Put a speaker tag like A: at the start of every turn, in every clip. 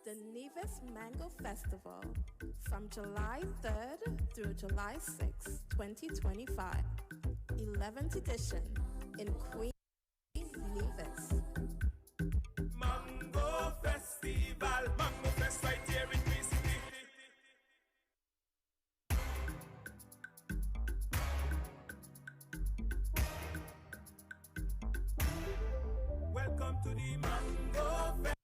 A: the Nevis Mango Festival from July 3rd through July 6th, 2025, 11th edition in Queen Nevis.
B: Mango Festival, Mango Fest right here in Queen City. Welcome to the Mango Fest.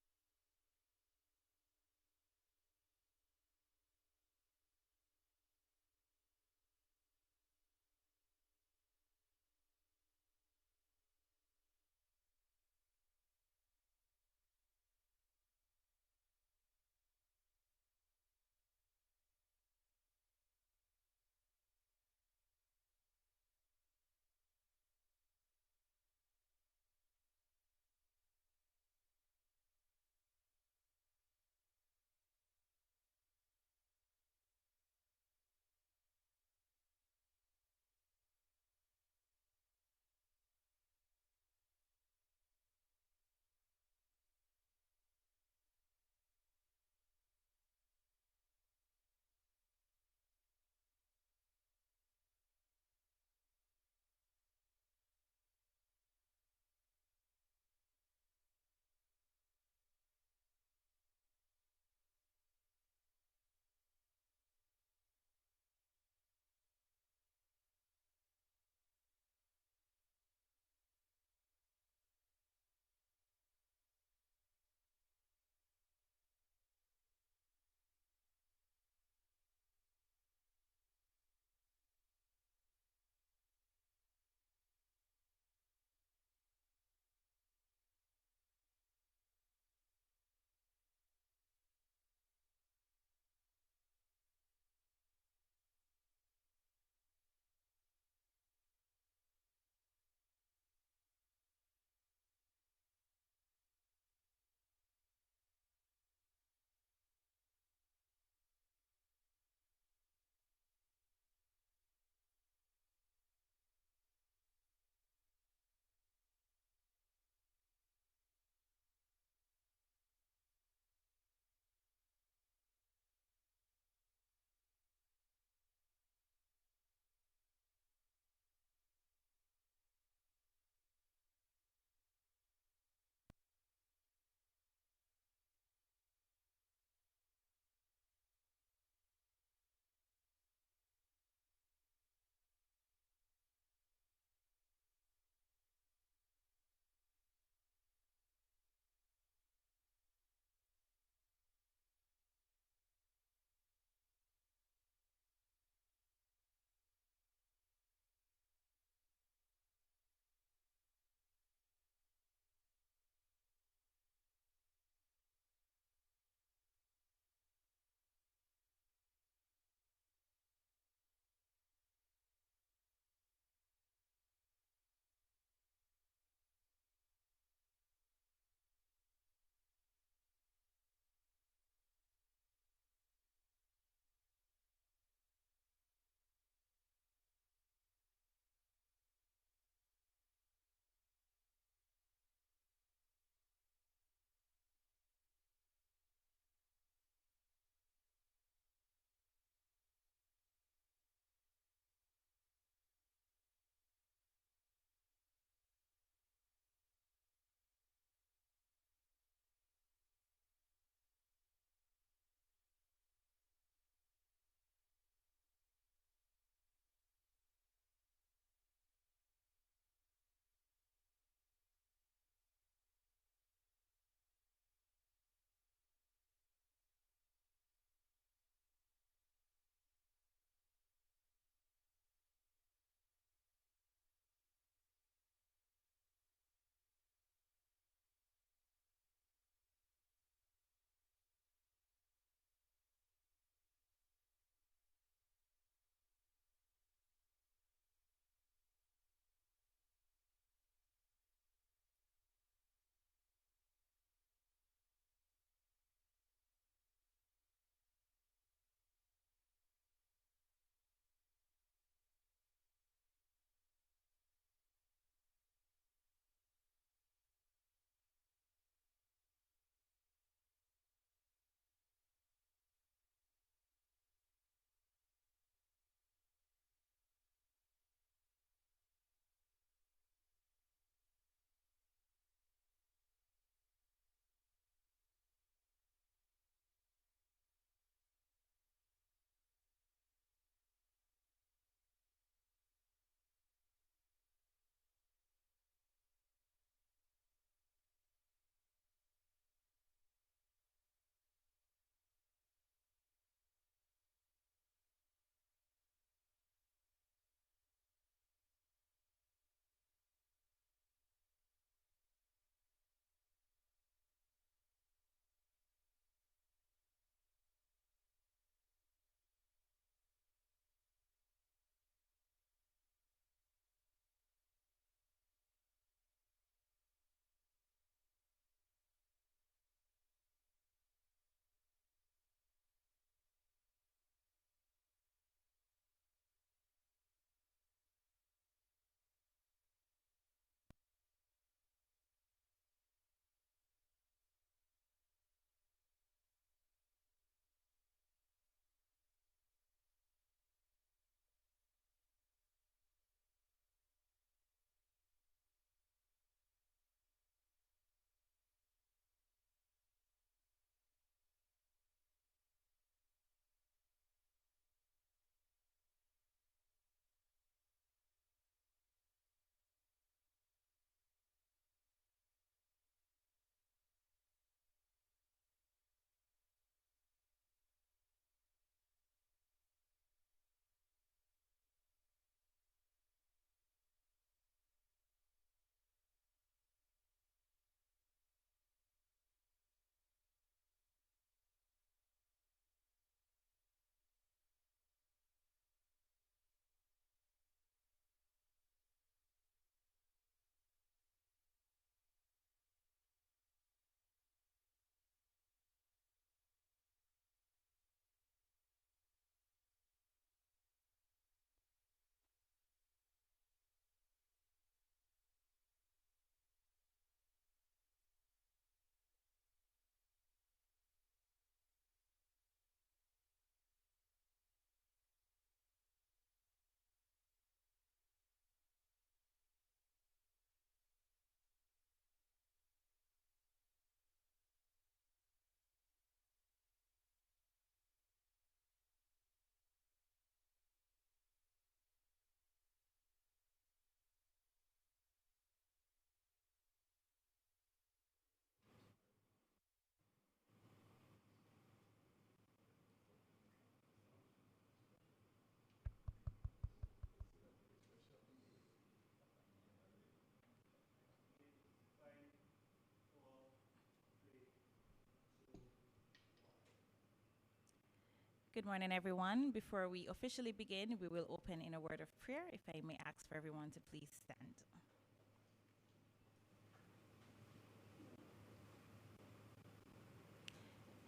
C: Good morning, everyone. Before we officially begin, we will open in a word of prayer. If I may ask for everyone to please stand.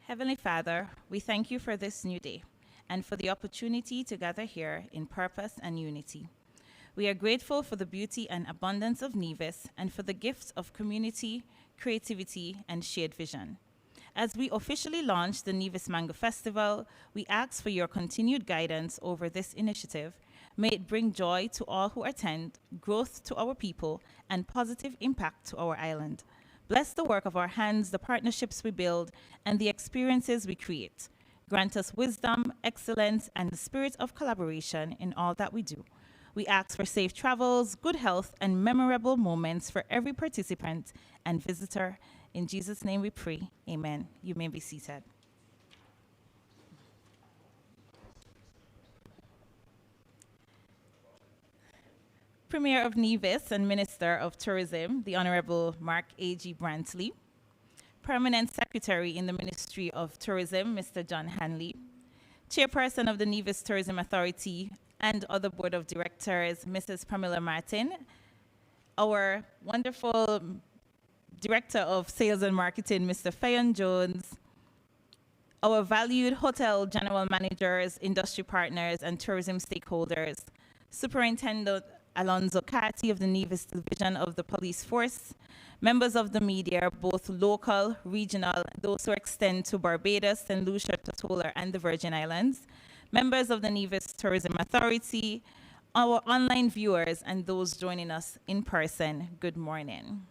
C: Heavenly Father, we thank you for this new day and for the opportunity to gather here in purpose and unity. We are grateful for the beauty and abundance of Nevis and for the gifts of community, creativity, and shared vision. As we officially launch the Nevis Mango Festival, we ask for your continued guidance over this initiative. May it bring joy to all who attend, growth to our people, and positive impact to our island. Bless the work of our hands, the partnerships we build, and the experiences we create. Grant us wisdom, excellence, and the spirit of collaboration in all that we do. We ask for safe travels, good health, and memorable moments for every participant and visitor. In Jesus' name we pray. Amen. You may be seated. Premier of Nevis and Minister of Tourism, the Honorable Mark A.G. Brantley. Permanent Secretary in the Ministry of Tourism, Mr. John Hanley. Chairperson of the Nevis Tourism Authority and other Board of Directors, Mrs. Pamela Martin. Our wonderful Director of Sales and Marketing, Mr. Fayon Jones. Our valued hotel general managers, industry partners, and tourism stakeholders. Superintendent Alonzo Carty of the Nevis Division of the Police Force. Members of the media, both local, regional, those who extend to Barbados, St. Lucia, Tortola, and the Virgin Islands. Members of the Nevis Tourism Authority, our online viewers, and those joining us in person, good morning.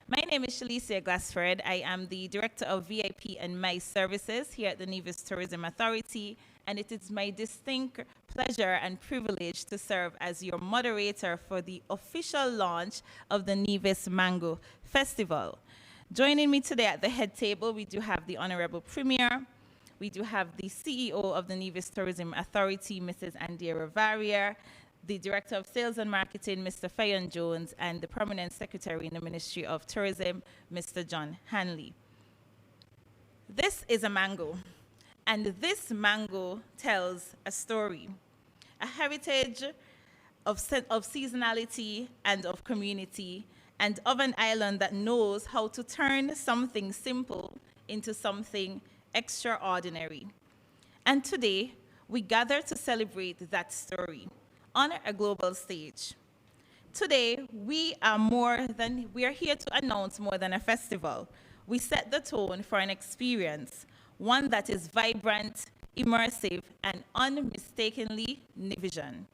C: My name is Shalicia Glassford. I am the Director of VIP and MICE Services here at the Nevis Tourism Authority, and it is my distinct pleasure and privilege to serve as your moderator for the official launch of the Nevis Mango Festival. Joining me today at the head table, we do have the Honorable Premier. We do have the CEO of the Nevis Tourism Authority, Mrs. Andrea Varia, the Director of Sales and Marketing, Mr. Fayon Jones, and the Permanent Secretary in the Ministry of Tourism, Mr. John Hanley. This is a mango, and this mango tells a story, a heritage of seasonality and of community, and of an island that knows how to turn something simple into something extraordinary. And today, we gather to celebrate that story on a global stage. Today, we are here to announce more than a festival. We set the tone for an experience, one that is vibrant, immersive, and unmistakably Nevisian.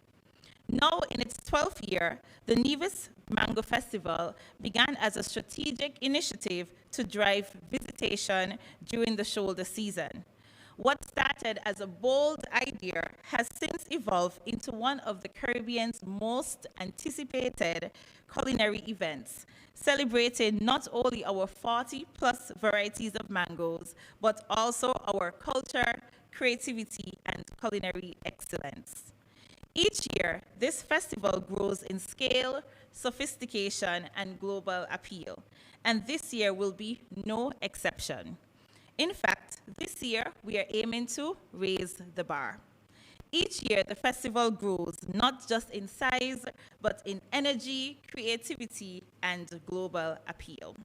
C: Now in its 12th year, the Nevis Mango Festival began as a strategic initiative to drive visitation during the shoulder season. What started as a bold idea has since evolved into one of the Caribbean's most anticipated culinary events, celebrating not only our 40-plus varieties of mangoes, but also our culture, creativity, and culinary excellence. Each year, this festival grows in scale, sophistication, and global appeal, and this year will be no exception. In fact, this year, we are aiming to raise the bar. Each year, the festival grows not just in size, but in energy, creativity, and global appeal.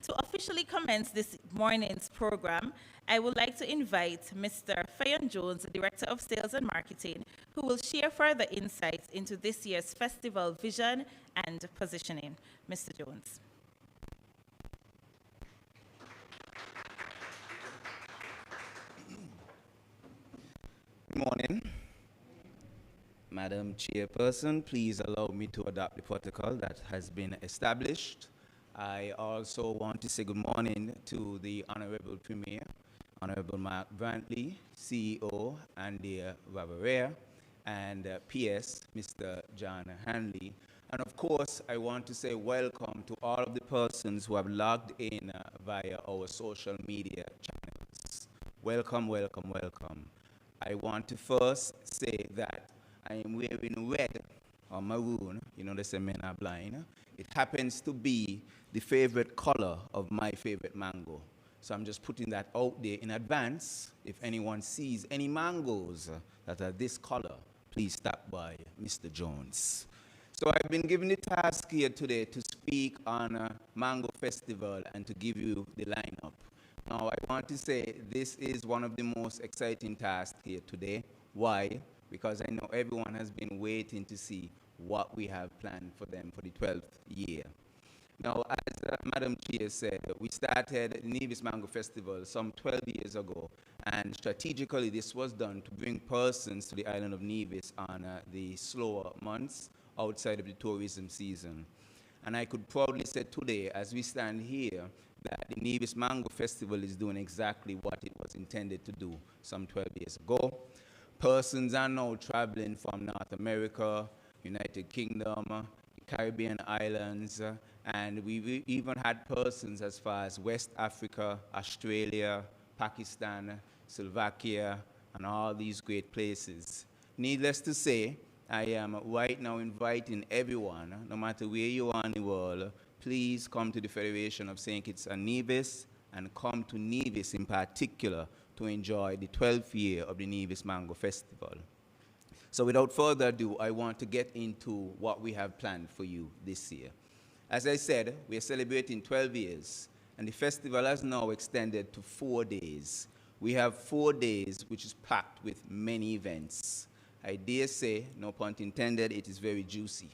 C: To officially commence this morning's program, I would like to invite Mr. Fayon Jones, the Director of Sales and Marketing, who will share further insights into this year's festival vision and positioning. Mr. Jones.
D: Good morning. Madam Chairperson, please allow me to adopt the protocol that has been established. I also want to say good morning to the Honorable Premier, Honorable Mark Brantley, CEO, Andrea Vavarea, and PS, Mr. John Hanley. And of course, I want to say welcome to all of the persons who have logged in via our social media channels. Welcome, welcome, welcome. I want to first say that I am wearing red or maroon. You know, they say men are blind. It happens to be the favorite color of my favorite mango. So I'm just putting that out there in advance. If anyone sees any mangoes that are this color, please stop by Mr. Jones. So I've been given the task here today to speak on Mango Festival and to give you the lineup. Now I want to say this is one of the most exciting tasks here today. Why? Because I know everyone has been waiting to see what we have planned for them for the 12th year. Now, as Madam Chair said, we started the Nevis Mango Festival some 12 years ago, and strategically this was done to bring persons to the island of Nevis on the slower months outside of the tourism season. And I could proudly say today, as we stand here, that the Nevis Mango Festival is doing exactly what it was intended to do some 12 years ago. Persons are now traveling from North America, United Kingdom, the Caribbean islands, and we've even had persons as far as West Africa, Australia, Pakistan, Slovakia, and all these great places. Needless to say, I am right now inviting everyone, no matter where you are in the world, please come to the Federation of St. Kitts and Nevis, and come to Nevis in particular to enjoy the 12th year of the Nevis Mango Festival. So without further ado, I want to get into what we have planned for you this year. As I said, we are celebrating 12 years, and the festival has now extended to 4 days. We have 4 days which is packed with many events. I dare say, no pun intended, it is very juicy.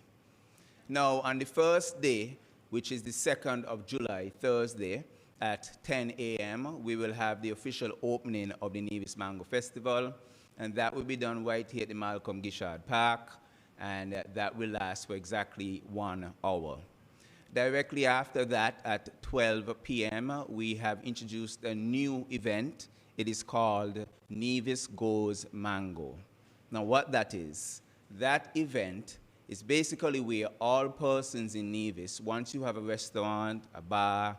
D: Now, on the first day, which is the 2nd of July, Thursday, at 10 a.m., we will have the official opening of the Nevis Mango Festival, and that will be done right here at the Malcolm Gishard Park, and that will last for exactly 1 hour. Directly after that, at 12 p.m., we have introduced a new event. It is called Nevis Goes Mango. Now, what that is, that event is basically where all persons in Nevis, once you have a restaurant, a bar,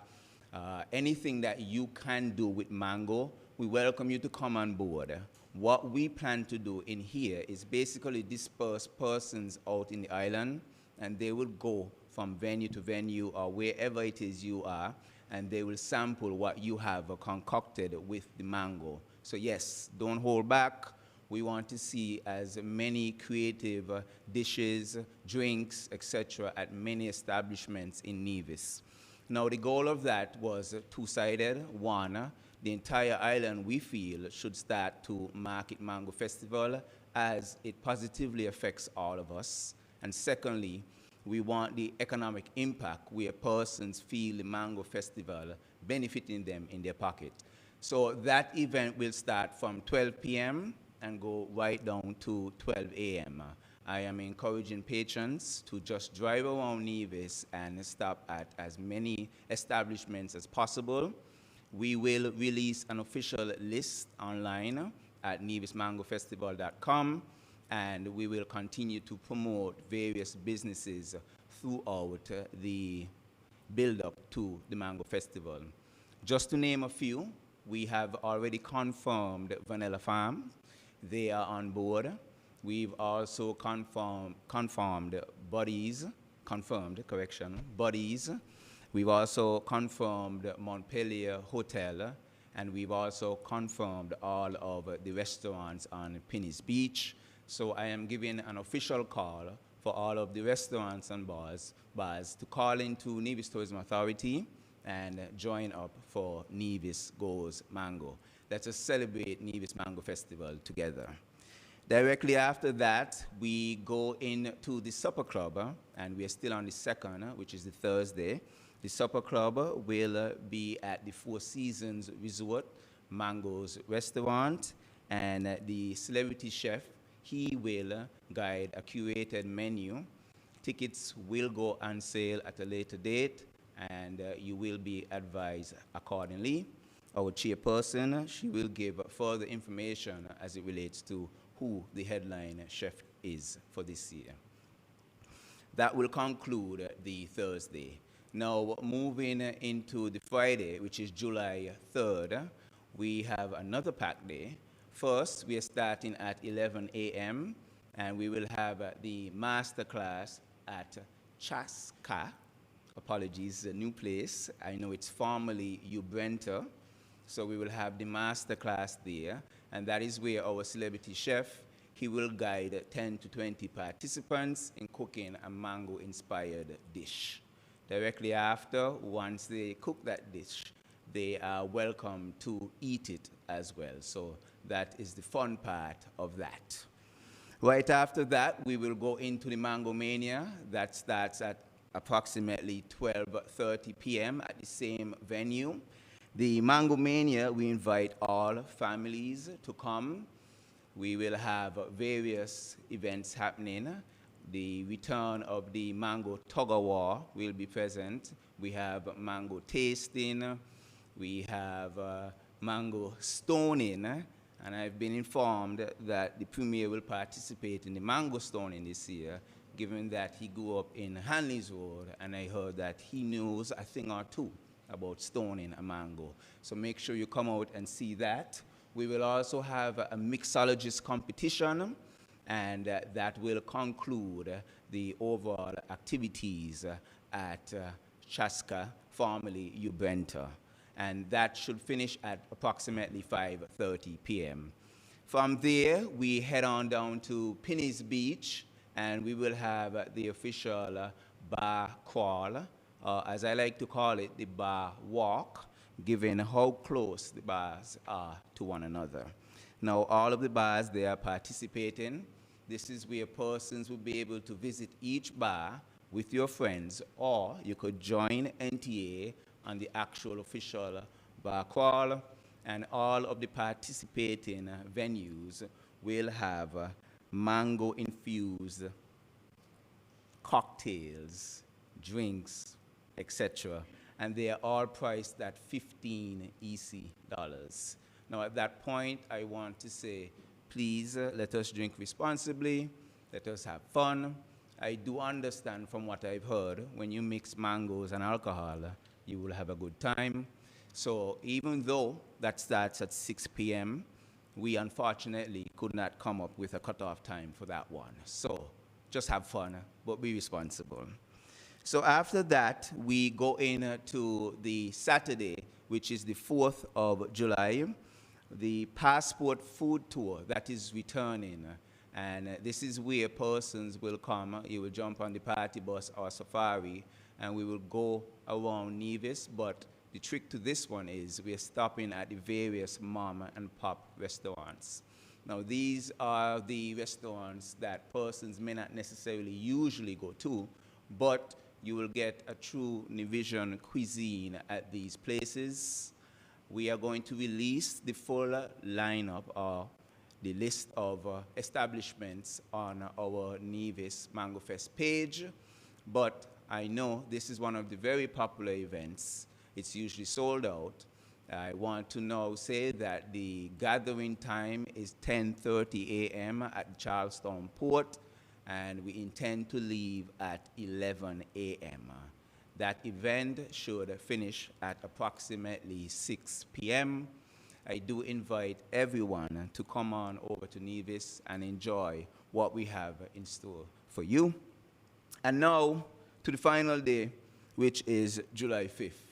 D: anything that you can do with mango, we welcome you to come on board. What we plan to do in here is basically disperse persons out in the island, and they will go from venue to venue or wherever it is you are, and they will sample what you have concocted with the mango. So yes, don't hold back. We want to see as many creative dishes, drinks, etc. at many establishments in Nevis. Now, the goal of that was two-sided. One, the entire island, we feel, should start to market Mango Festival as it positively affects all of us. And secondly, we want the economic impact where persons feel the Mango Festival benefiting them in their pocket. So that event will start from 12 p.m. and go right down to 12 a.m. I am encouraging patrons to just drive around Nevis and stop at as many establishments as possible. We will release an official list online at nevismangofestival.com, and we will continue to promote various businesses throughout the build-up to the Mango Festival. Just to name a few, we have already confirmed Vanilla Farm. They are on board. We've also confirmed Buddies, Buddies. We've also confirmed Montpelier Hotel, and we've also confirmed all of the restaurants on Penny's Beach. So I am giving an official call for all of the restaurants and bars to call into Nevis Tourism Authority and join up for Nevis Goes Mango. Let us celebrate Nevis Mango Festival together. Directly after that, we go into the supper club, and we are still on the 2nd, which is the Thursday. The supper club will be at the Four Seasons Resort, Mango's Restaurant, and the celebrity chef, he will guide a curated menu. Tickets will go on sale at a later date, and you will be advised accordingly. Our chairperson, she will give further information as it relates to who the headline chef is for this year. That will conclude the Thursday. Now, moving into the Friday, which is July 3rd, we have another packed day. First, we are starting at 11 a.m., and we will have the master class at Chaska. Apologies, a new place. I know it's formerly Ubrenta. So we will have the master class there, and that is where our celebrity chef, he will guide 10 to 20 participants in cooking a mango-inspired dish. Directly after, once they cook that dish, they are welcome to eat it as well. So that is the fun part of that. Right after that, we will go into the Mango Mania. That starts at approximately 12:30 p.m. at the same venue. The Mango Mania, we invite all families to come. We will have various events happening. The return of the mango tug-of-war will be present. We have mango tasting. We have mango stoning. And I've been informed that the Premier will participate in the mango stoning this year, given that he grew up in Hanley's Road, and I heard that he knows a thing or two about stoning a mango. So make sure you come out and see that. We will also have a mixologist competition, and that will conclude the overall activities at Chaska, formerly Ubrenta. And that should finish at approximately 5:30 p.m. From there, we head on down to Pinny's Beach, and we will have the official bar crawl, as I like to call it, the bar walk, given how close the bars are to one another. Now, all of the bars, they are participating. This is where persons will be able to visit each bar with your friends, or you could join NTA on the actual official bar crawl, and all of the participating venues will have mango-infused cocktails, drinks, etc. And they are all priced at 15 EC dollars. Now, at that point, I want to say, please let us drink responsibly, let us have fun. I do understand from what I've heard, when you mix mangoes and alcohol, you will have a good time. So even though that starts at 6 p.m., we unfortunately could not come up with a cutoff time for that one. So just have fun, but be responsible. So after that, we go into the Saturday, which is the 4th of July, the Passport Food Tour that is returning. And this is where persons will come. You will jump on the party bus or safari, and we will go around Nevis. But the trick to this one is we're stopping at the various mom and pop restaurants. Now, these are the restaurants that persons may not necessarily usually go to, but you will get a true Nevisian cuisine at these places. We are going to release the full lineup, or the list of establishments on our Nevis Mango Fest page, but I know this is one of the very popular events. It's usually sold out. I want to now say that the gathering time is 10:30 a.m. at Charlestown Port, and we intend to leave at 11 a.m. That event should finish at approximately 6 p.m. I do invite everyone to come on over to Nevis and enjoy what we have in store for you. And now to the final day, which is July 5th.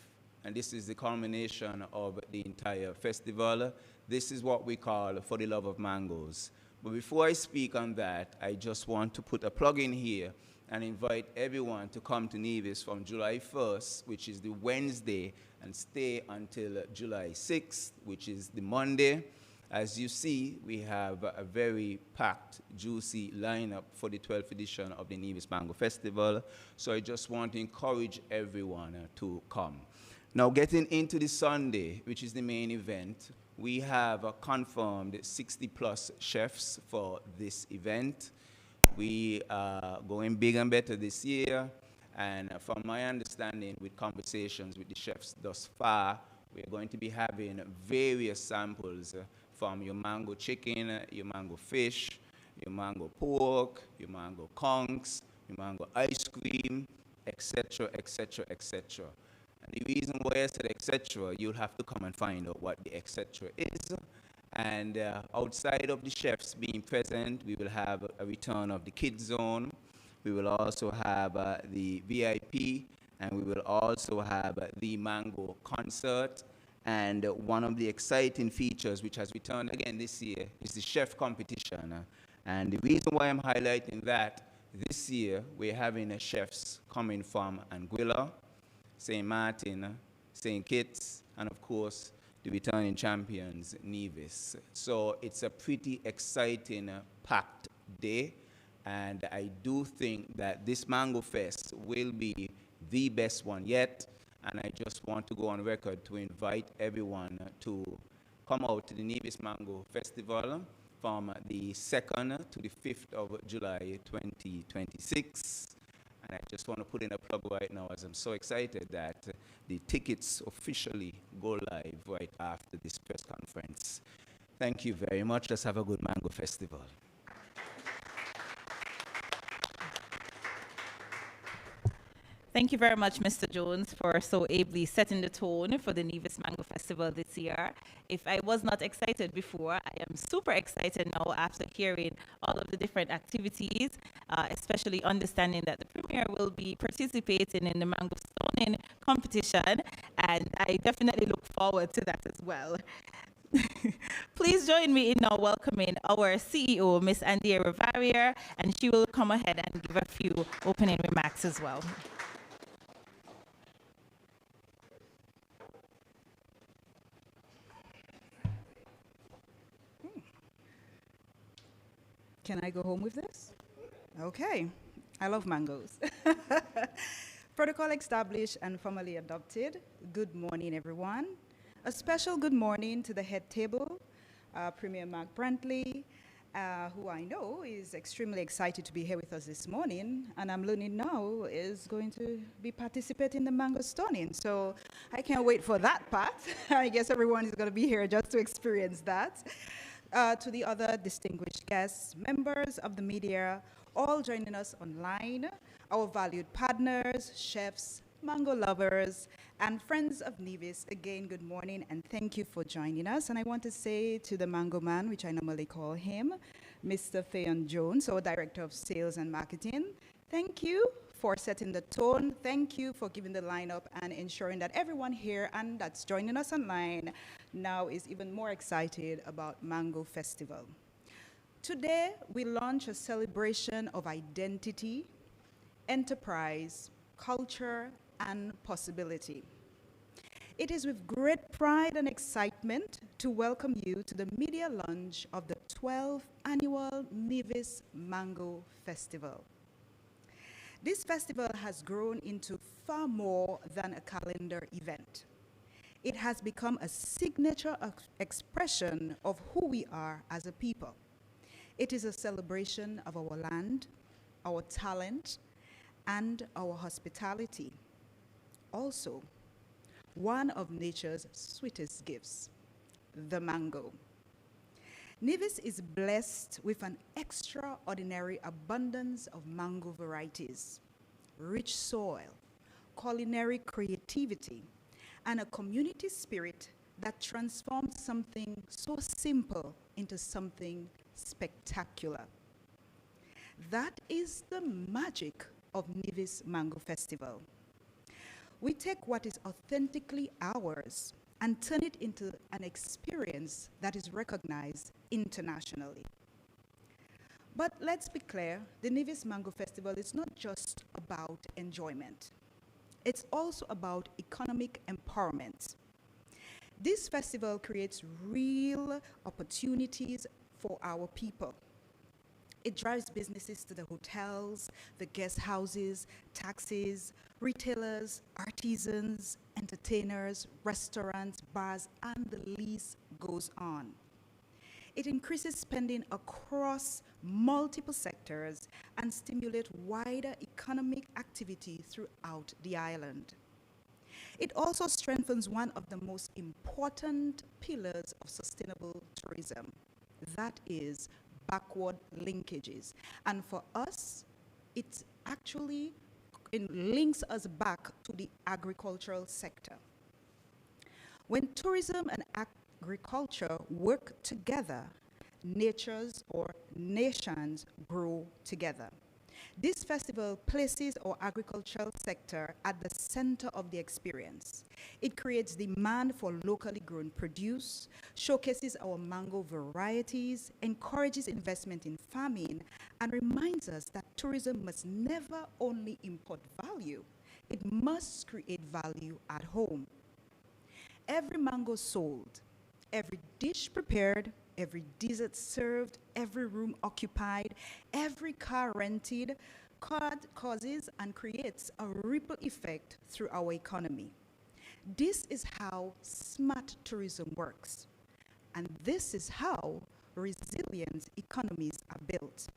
D: And this is the culmination of the entire festival. This is what we call For the Love of Mangoes. But before I speak on that, I just want to put a plug in here and invite everyone to come to Nevis from July 1st, which is the Wednesday, and stay until July 6th, which is the Monday. As you see, we have a very packed, juicy lineup for the 12th edition of the Nevis Mango Festival. So I just want to encourage everyone to come. Now, getting into the Sunday, which is the main event, we have confirmed 60+ chefs for this event. We are going big and better this year, and from my understanding with conversations with the chefs thus far, we are going to be having various samples from your mango chicken, your mango fish, your mango pork, your mango conchs, your mango ice cream, etc., etc., etc. And the reason why I said etc., you'll have to come and find out what the etc. is. And outside of the chefs being present, we will have a return of the kids zone. We will also have the VIP, and we will also have the mango concert. And one of the exciting features which has returned again this year is the chef competition. And the reason why I'm highlighting that, this year we're having chefs coming from Anguilla, St. Martin, St. Kitts, and of course, the returning champions, Nevis. So it's a pretty exciting, packed day. And I do think that this Mango Fest will be the best one yet. And I just want to go on record to invite everyone to come out to the Nevis Mango Festival from the 2nd to the 5th of July 2026. And I just want to put in a plug right now, as I'm so excited that the tickets officially go live right after this press conference. Thank you very much. Let's have a good Mango Festival.
C: Thank you very much, Mr. Jones, for so ably setting the tone for the Nevis Mango Festival this year. If I was not excited before, I am super excited now after hearing all of the different activities, especially understanding that the Premier will be participating in the Mango Stoning competition, and I definitely look forward to that as well. Please join me in now welcoming our CEO, Miss Andia Rivarier, and she will come ahead and give a few opening remarks as well.
E: Can I go home with this? Okay. I love mangoes. Protocol established and formally adopted. Good morning, everyone. A special good morning to the head table, Premier Mark Brantley, who I know is extremely excited to be here with us this morning, and I'm learning now is going to be participating in the mango stoning. So I can't wait for that part. I guess everyone is going to be here just to experience that. To the other distinguished guests, members of the media, all joining us online, our valued partners, chefs, mango lovers, and friends of Nevis, again, good morning, and thank you for joining us. And I want to say to the Mango Man, which I normally call him, Mr. Theon Jones, our Director of Sales and Marketing, thank you for setting the tone. Thank you for giving the lineup and ensuring that everyone here and that's joining us online now is even more excited about Mango Festival. Today, we launch a celebration of identity, enterprise, culture, and possibility. It is with great pride and excitement to welcome you to the media launch of the 12th annual Nevis Mango Festival. This festival has grown into far more than a calendar event. It has become a signature expression of who we are as a people. It is a celebration of our land, our talent, and our hospitality. Also, one of nature's sweetest gifts, the mango. Nevis is blessed with an extraordinary abundance of mango varieties, rich soil, culinary creativity, and a community spirit that transforms something so simple into something spectacular. That is the magic of Nevis Mango Festival. We take what is authentically ours and turn it into an experience that is recognized internationally. But let's be clear, the Nevis Mango Festival is not just about enjoyment. It's also about economic empowerment. This festival creates real opportunities for our people. It drives businesses to the hotels, the guest houses, taxis, retailers, artisans, entertainers, restaurants, bars, and the list goes on. It increases spending across multiple sectors and stimulates wider economic activity throughout the island. It also strengthens one of the most important pillars of sustainable tourism, that is backward linkages. And for us, it actually links us back to the agricultural sector. When tourism and agriculture work together, natures or nations grow together. This festival places our agricultural sector at the center of the experience. It creates demand for locally grown produce, showcases our mango varieties, encourages investment in farming, and reminds us that tourism must never only import value, it must create value at home. Every mango sold, every dish prepared, every dessert served, every room occupied, every car rented, causes and creates a ripple effect through our economy. This is how smart tourism works. And this is how resilient economies are built.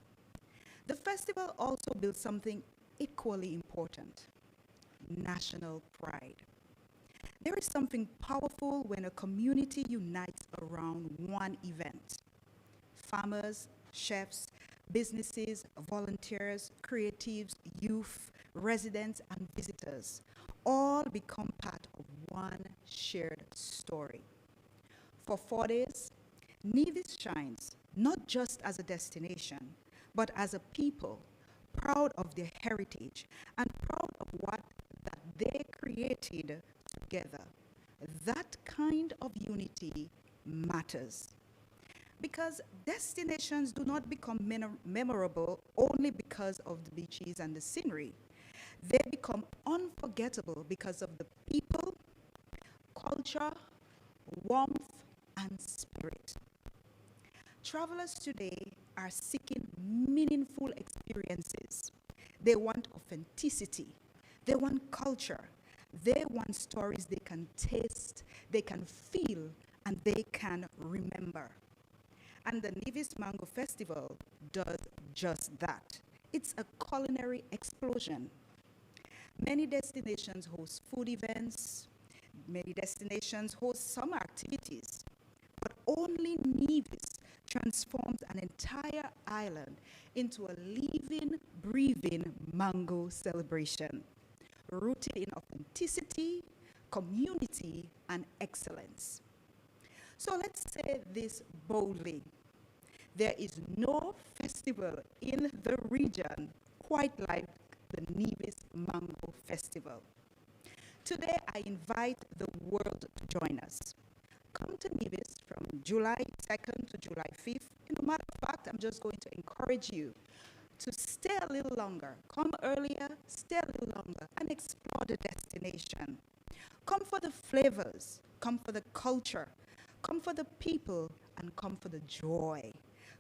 E: The festival also builds something equally important: national pride. There is something powerful when a community unites around one event. Farmers, chefs, businesses, volunteers, creatives, youth, residents, and visitors all become part of one shared story. For 4 days, Nevis shines not just as a destination, but as a people proud of their heritage and proud of what that they created together. That kind of unity matters. Because destinations do not become memorable only because of the beaches and the scenery. They become unforgettable because of the people, culture, warmth, and spirit. Travelers today are seeking meaningful experiences. They want authenticity. They want culture. They want stories they can taste, they can feel, and they can remember. And the Nevis Mango Festival does just that. It's a culinary explosion. Many destinations host food events. Many destinations host summer activities. But only Nevis transforms an entire island into a living, breathing mango celebration, rooted in authenticity, community, and excellence. So let's say this boldly: there is no festival in the region quite like the Nevis Mango Festival. Today, I invite the world to join us. Come to Nevis from July 2nd to July 5th. In a matter of fact, I'm just going to encourage you to stay a little longer. Come earlier, stay a little longer, and explore the destination. Come for the flavors, come for the culture, come for the people, and come for the joy.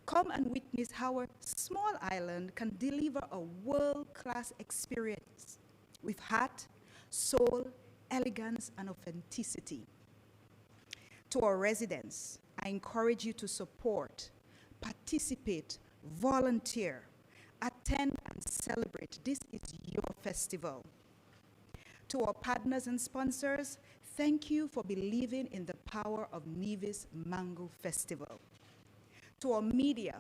E: Come and witness how a small island can deliver a world-class experience with heart, soul, elegance, and authenticity. To our residents, I encourage you to support, participate, volunteer, attend, and celebrate. This is your festival. To our partners and sponsors, thank you for believing in the power of Nevis Mango Festival. To our media,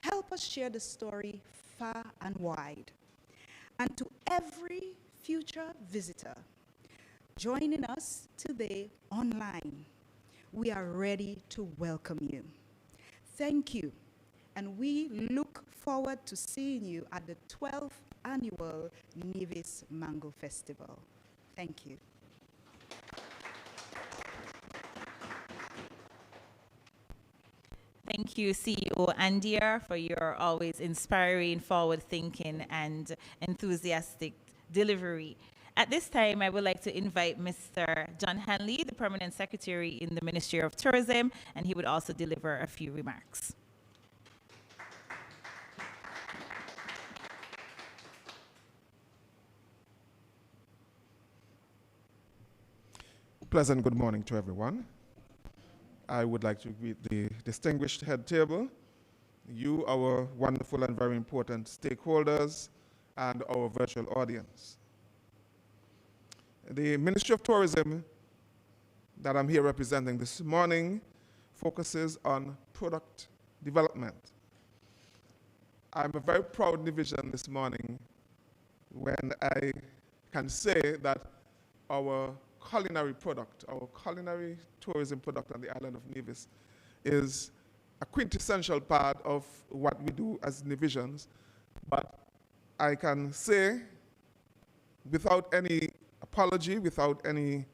E: help us share the story far and wide. And to every future visitor joining us today online, we are ready to welcome you. Thank you, and we look forward to seeing you at the 12th annual Nevis Mango Festival. Thank you.
C: Thank you, CEO Andia, for your always inspiring, forward-thinking, and enthusiastic delivery. At this time, I would like to invite Mr. John Hanley, the Permanent Secretary in the Ministry of Tourism, and he would also deliver a few remarks.
F: Pleasant good morning to everyone. I would like to greet the distinguished head table, you, our wonderful and very important stakeholders, and our virtual audience. The Ministry of Tourism that I'm here representing this morning focuses on product development. I'm a very proud division this morning when I can say that our culinary product, our culinary tourism product on the island of Nevis is a quintessential part of what we do as Nevisians. But I can say without any apology, without any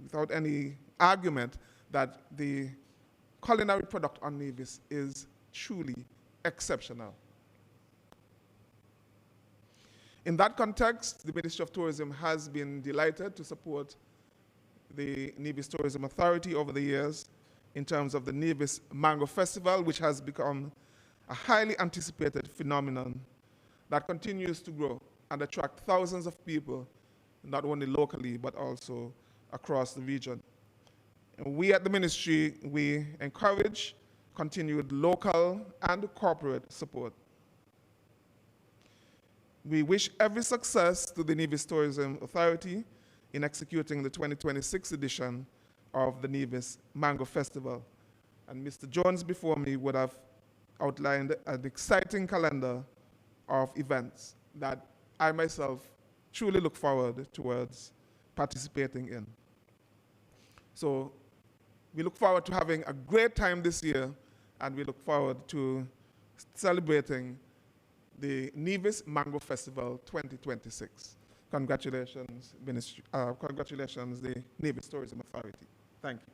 F: without any argument, that the culinary product on Nevis is truly exceptional. In that context, the Ministry of Tourism has been delighted to support the Nevis Tourism Authority over the years in terms of the Nevis Mango Festival, which has become a highly anticipated phenomenon that continues to grow and attract thousands of people, not only locally, but also across the region. And we at the ministry, we encourage continued local and corporate support. We wish every success to the Nevis Tourism Authority in executing the 2026 edition of the Nevis Mango Festival. And Mr. Jones before me would have outlined an exciting calendar of events that I myself truly look forward towards participating in. So we look forward to having a great time this year, and we look forward to celebrating the Nevis Mango Festival 2026. Congratulations, congratulations, the Nevis Tourism Authority. Thank you.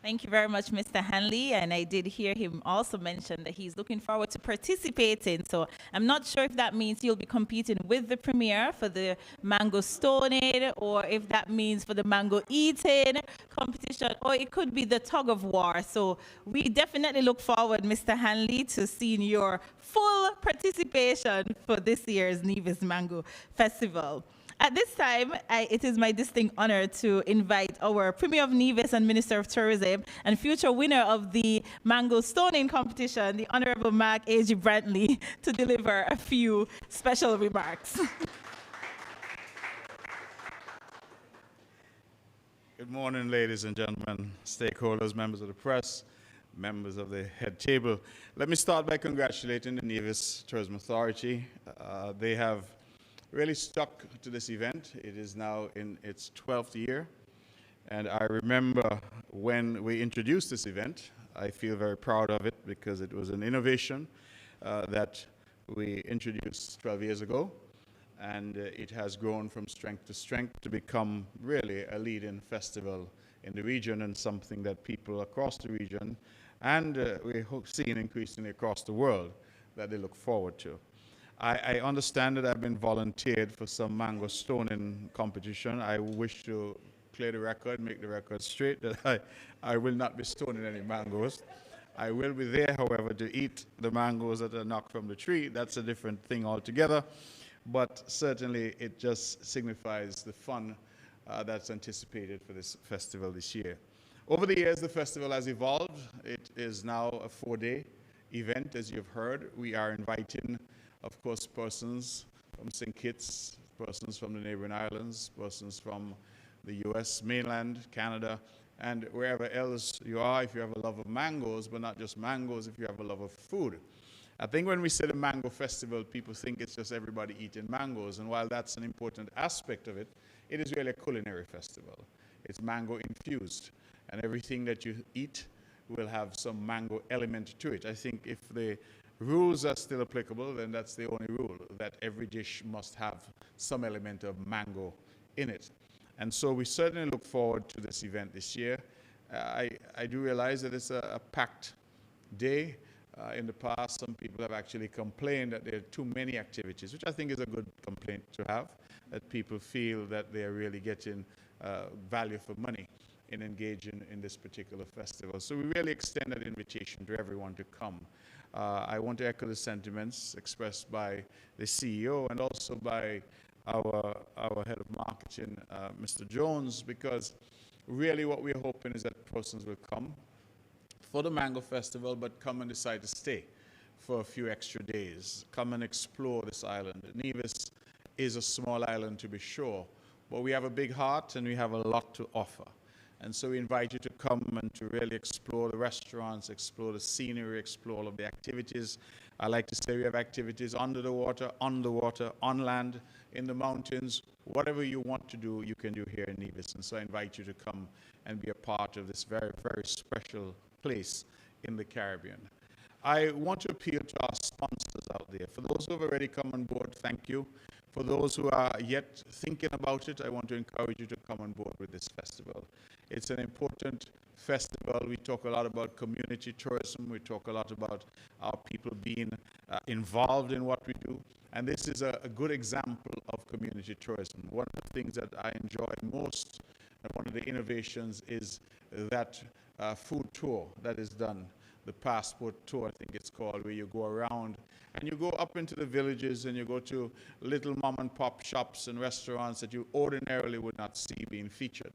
C: Thank you very much, Mr. Hanley. And I did hear him also mention that he's looking forward to participating. So I'm not sure if that means you'll be competing with the premier for the mango stoning, or if that means for the mango eating competition, or it could be the tug of war. So we definitely look forward, Mr. Hanley, to seeing your full participation for this year's Nevis Mango Festival. At this time, it is my distinct honor to invite our Premier of Nevis and Minister of Tourism and future winner of the Mango Stoning Competition, the Honorable Mark A.G. Brantley, to deliver a few special remarks.
G: Good morning, ladies and gentlemen, stakeholders, members of the press, members of the head table. Let me start by congratulating the Nevis Tourism Authority. They have really stuck to this event. It is now in its 12th year. And I remember when we introduced this event, I feel very proud of it because it was an innovation that we introduced 12 years ago. And it has grown from strength to strength to become really a leading festival in the region, and something that people across the region and we're seeing increasingly across the world that they look forward to. I understand that I've been volunteered for some mango stoning competition. I wish to clear the record, make the record straight, that I will not be stoning any mangoes. I will be there, however, to eat the mangoes that are knocked from the tree. That's a different thing altogether. But certainly it just signifies the fun that's anticipated for this festival this year. Over the years, the festival has evolved. It is now a 4-day event, as you've heard. We are inviting, of course, persons from St. Kitts, persons from the neighboring islands, persons from the US mainland, Canada, and wherever else you are, if you have a love of mangoes, but not just mangoes, if you have a love of food. I think when we say the Mango Festival, people think it's just everybody eating mangoes, and while that's an important aspect of it, it is really a culinary festival. It's mango infused, and everything that you eat will have some mango element to it. I think if the rules are still applicable, then that's the only rule, that every dish must have some element of mango in it. And so we certainly look forward to this event this year. I do realize that it's a packed day. In the past, some people have actually complained that there are too many activities, which I think is a good complaint to have, that people feel that they are really getting value for money in engaging in this particular festival. So we really extend that invitation to everyone to come. I want to echo the sentiments expressed by the CEO and also by our head of marketing, Mr. Jones, because really what we're hoping is that persons will come for the Mango Festival, but come and decide to stay for a few extra days. Come and explore this island. Nevis is a small island, to be sure, but we have a big heart and we have a lot to offer. And so we invite you to come and to really explore the restaurants, explore the scenery, explore all of the activities. I like to say we have activities under the water, on land, in the mountains. Whatever you want to do, you can do here in Nevis. And so I invite you to come and be a part of this very, very special place in the Caribbean. I want to appeal to our sponsors out there. For those who have already come on board, thank you. For those who are yet thinking about it, I want to encourage you to come on board with this festival. It's an important festival. We talk a lot about community tourism. We talk a lot about our people being involved in what we do. And this is a good example of community tourism. One of the things that I enjoy most, and one of the innovations, is that food tour that is done, the passport tour, I think it's called, where you go around and you go up into the villages and you go to little mom and pop shops and restaurants that you ordinarily would not see being featured.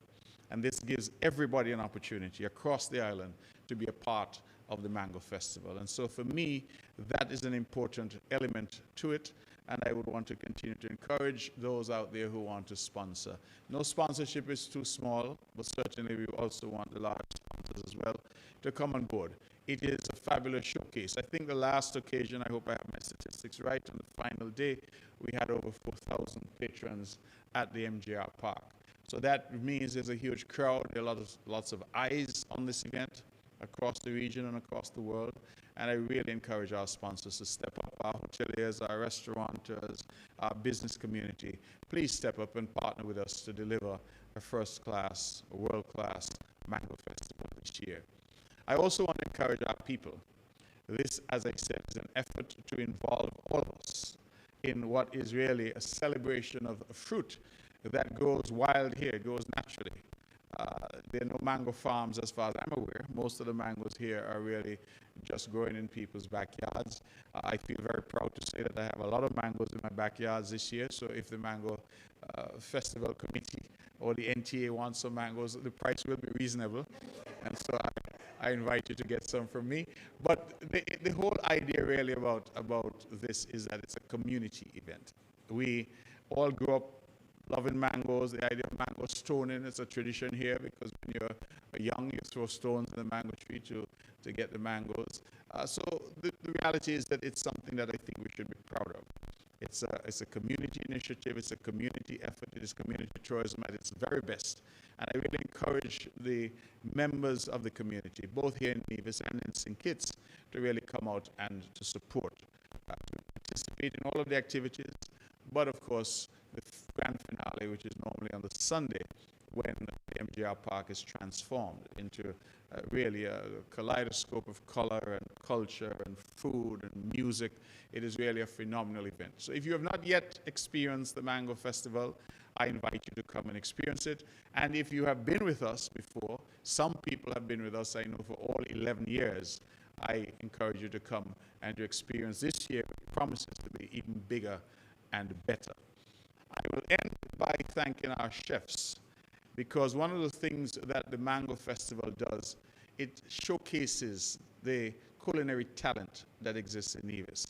G: And this gives everybody an opportunity across the island to be a part of the Mango Festival. And so for me, that is an important element to it. And I would want to continue to encourage those out there who want to sponsor. No sponsorship is too small, but certainly we also want the large sponsors as well to come on board. It is a fabulous showcase. I think the last occasion, I hope I have my statistics right, on the final day, we had over 4,000 patrons at the MJR Park. So that means there's a huge crowd. There are lots of eyes on this event across the region and across the world. And I really encourage our sponsors to step up, our hoteliers, our restaurateurs, our business community. Please step up and partner with us to deliver a first-class, world-class Mango Festival this year. I also want to encourage our people. This, as I said, is an effort to involve all of us in what is really a celebration of a fruit that grows wild here, grows naturally. There are no mango farms as far as I'm aware. Most of the mangoes here are really just growing in people's backyards. I feel very proud to say that I have a lot of mangoes in my backyards this year, so if the Mango Festival Committee or the NTA wants some mangoes, the price will be reasonable. And so I invite you to get some from me. But the whole idea really about this is that it's a community event. We all grew up loving mangoes. The idea of mango stoning is a tradition here, because when you're young, you throw stones in the mango tree to get the mangoes. So the reality is that it's something that I think we should be proud of. It's a community initiative. It's a community effort. It is community tourism at its very best. And I really encourage the members of the community, both here in Nevis and in St. Kitts, to really come out and to support, to participate in all of the activities. But of course, the grand finale, which is normally on the Sunday, when the MJR Park is transformed into really a kaleidoscope of color and culture and food and music. It is really a phenomenal event. So if you have not yet experienced the Mango Festival, I invite you to come and experience it. And if you have been with us before, some people have been with us, I know, for all 11 years, I encourage you to come and to experience this year. It promises to be even bigger and better. I will end by thanking our chefs, because one of the things that the Mango Festival does, it showcases the culinary talent that exists in Nevis.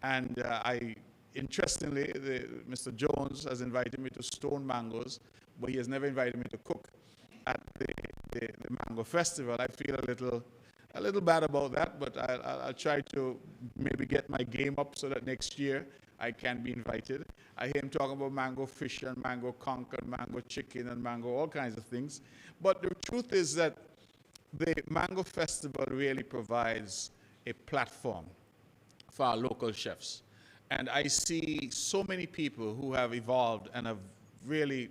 G: And interestingly, Mr. Jones has invited me to stone mangoes, but he has never invited me to cook at the Mango Festival. I feel a little bad about that, but I'll try to maybe get my game up so that next year I can be invited. I hear him talking about mango fish and mango conch and mango chicken and mango all kinds of things. But the truth is that the Mango Festival really provides a platform for our local chefs. And I see so many people who have evolved and have really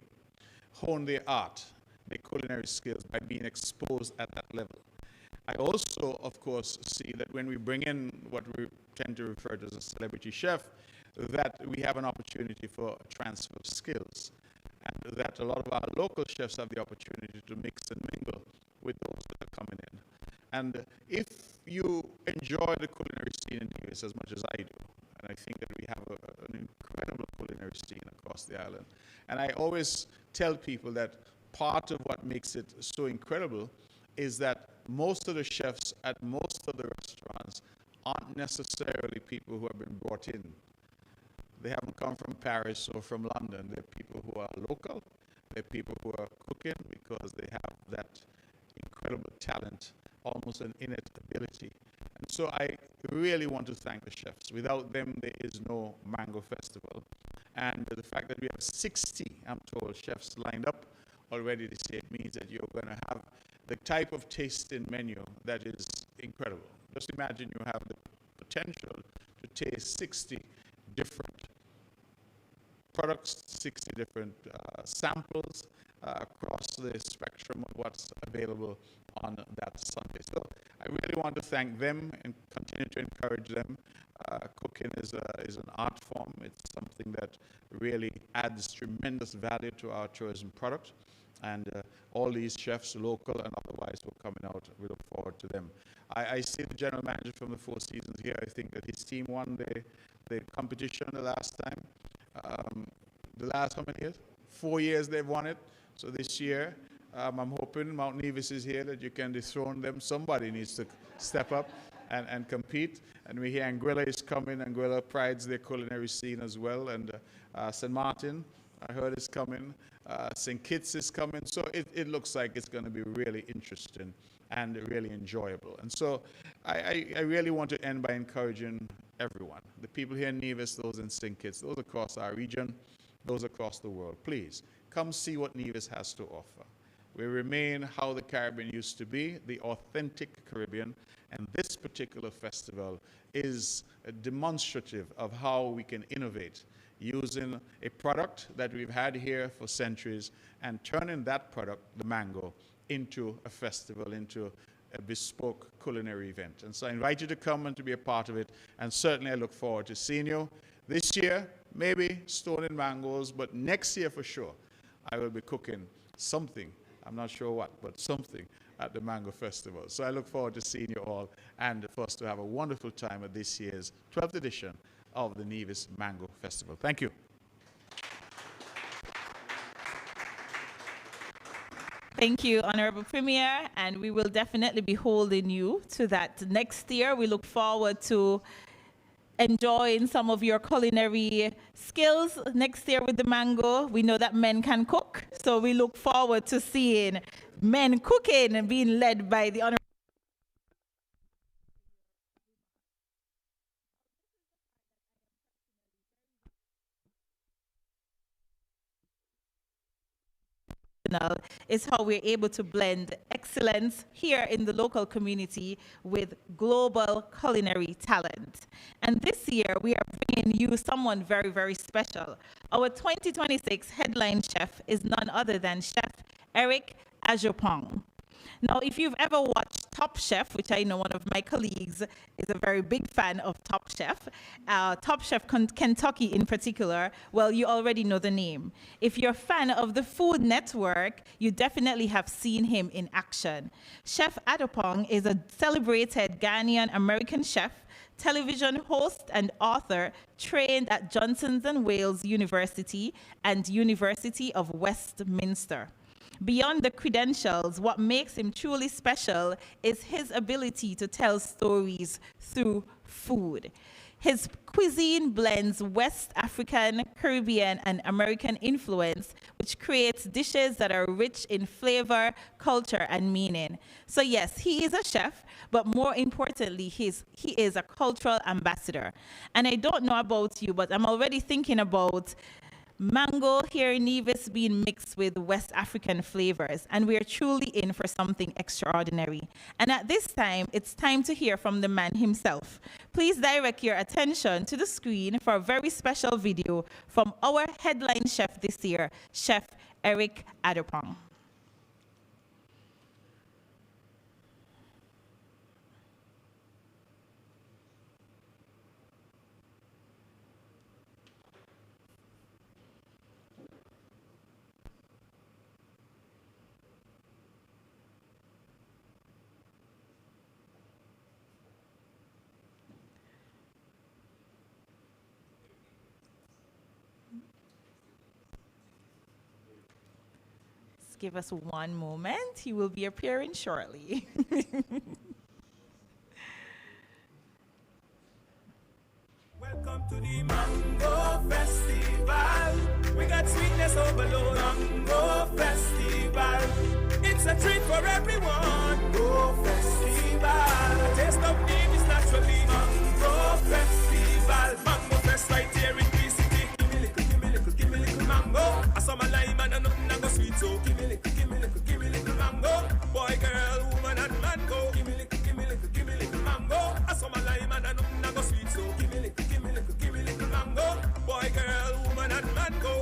G: honed their art, their culinary skills, by being exposed at that level. I also, of course, see that when we bring in what we tend to refer to as a celebrity chef, that we have an opportunity for transfer of skills, and that a lot of our local chefs have the opportunity to mix and mingle with those that are coming in. And if you enjoy the culinary scene in Nevis as much as I do, and I think that we have an incredible culinary scene across the island, and I always tell people that part of what makes it so incredible is that most of the chefs at most of the restaurants aren't necessarily people who have been brought in. They haven't come from Paris or from London. They're people who are local. They're people who are cooking because they have that incredible talent, almost an innate ability. And so I really want to thank the chefs. Without them, there is no Mango Festival. And the fact that we have 60, I'm told, chefs lined up already this year means that you're going to have the type of tasting menu that is incredible. Just imagine you have the potential to taste 60 different products, 60 different samples across the spectrum of what's available on that Sunday. So I really want to thank them and continue to encourage them. Cooking is an art form. It's something that really adds tremendous value to our tourism product. And all these chefs, local and otherwise, who are coming out, we look forward to them. I see the general manager from the Four Seasons here. I think that his team won the competition the last time. The last, how many years? 4 years they've won it. So this year, I'm hoping Mount Nevis is here, that you can dethrone them. Somebody needs to step up and compete. And we hear Anguilla is coming. Anguilla prides their culinary scene as well. And St. Martin, I heard, is coming. St. Kitts is coming. So it looks like it's going to be really interesting and really enjoyable. And so I really want to end by encouraging everyone, the people here in Nevis, those in St. Kitts, those across our region, those across the world, please come see what Nevis has to offer. We remain how the Caribbean used to be, the authentic Caribbean, and this particular festival is demonstrative of how we can innovate using a product that we've had here for centuries and turning that product, the mango, into a festival, into a bespoke culinary event. And so I invite you to come and to be a part of it, and certainly I look forward to seeing you. This year, maybe stoning mangoes, but next year for sure, I will be cooking something, I'm not sure what, but something at the Mango Festival. So I look forward to seeing you all and for us to have a wonderful time at this year's 12th edition of the Nevis Mango Festival. Thank you.
C: Thank you, Honorable Premier, and we will definitely be holding you to that next year. We look forward to enjoying some of your culinary skills next year with the mango. We know that men can cook, so we look forward to seeing men cooking and being led by the Honorable is how we're able to blend excellence here in the local community with global culinary talent. And this year, we are bringing you someone very, very special. Our 2026 headline chef is none other than Chef Eric Ajopong. Now, if you've ever watched Top Chef, which I know one of my colleagues is a very big fan of Top Chef, Top Chef Kentucky in particular, well, you already know the name. If you're a fan of the Food Network, you definitely have seen him in action. Chef Adopong is a celebrated Ghanaian American chef, television host and author trained at Johnson & Wales University and University of Westminster. Beyond the credentials, what makes him truly special is his ability to tell stories through food. His cuisine blends West African, Caribbean, and American influence, which creates dishes that are rich in flavor, culture, and meaning. So yes, he is a chef, but more importantly, he is a cultural ambassador. And I don't know about you, but I'm already thinking about mango here in Nevis being mixed with West African flavors, and we are truly in for something extraordinary. And at this time, it's time to hear from the man himself. Please direct your attention to the screen for a very special video from our headline chef this year, Chef Eric Adopong. Give us one moment. He will be appearing shortly.
B: Welcome to the Mango Festival. We got sweetness overload. Mango Festival. It's a treat for everyone. Mango Festival. A taste of Nevis naturally. Mango Festival. Mango Fest right here in Greece City. Give me little, give me little, give me little mango. I saw my lime and nothing I go sweet. So give me little, give me little, give me little mango. Boy, girl, woman, and man go. Give me little, give me little, give me little mango. I saw my lime and nothing I go sweet. So give me little, give me little, give me little mango. Boy, girl, woman, and man go.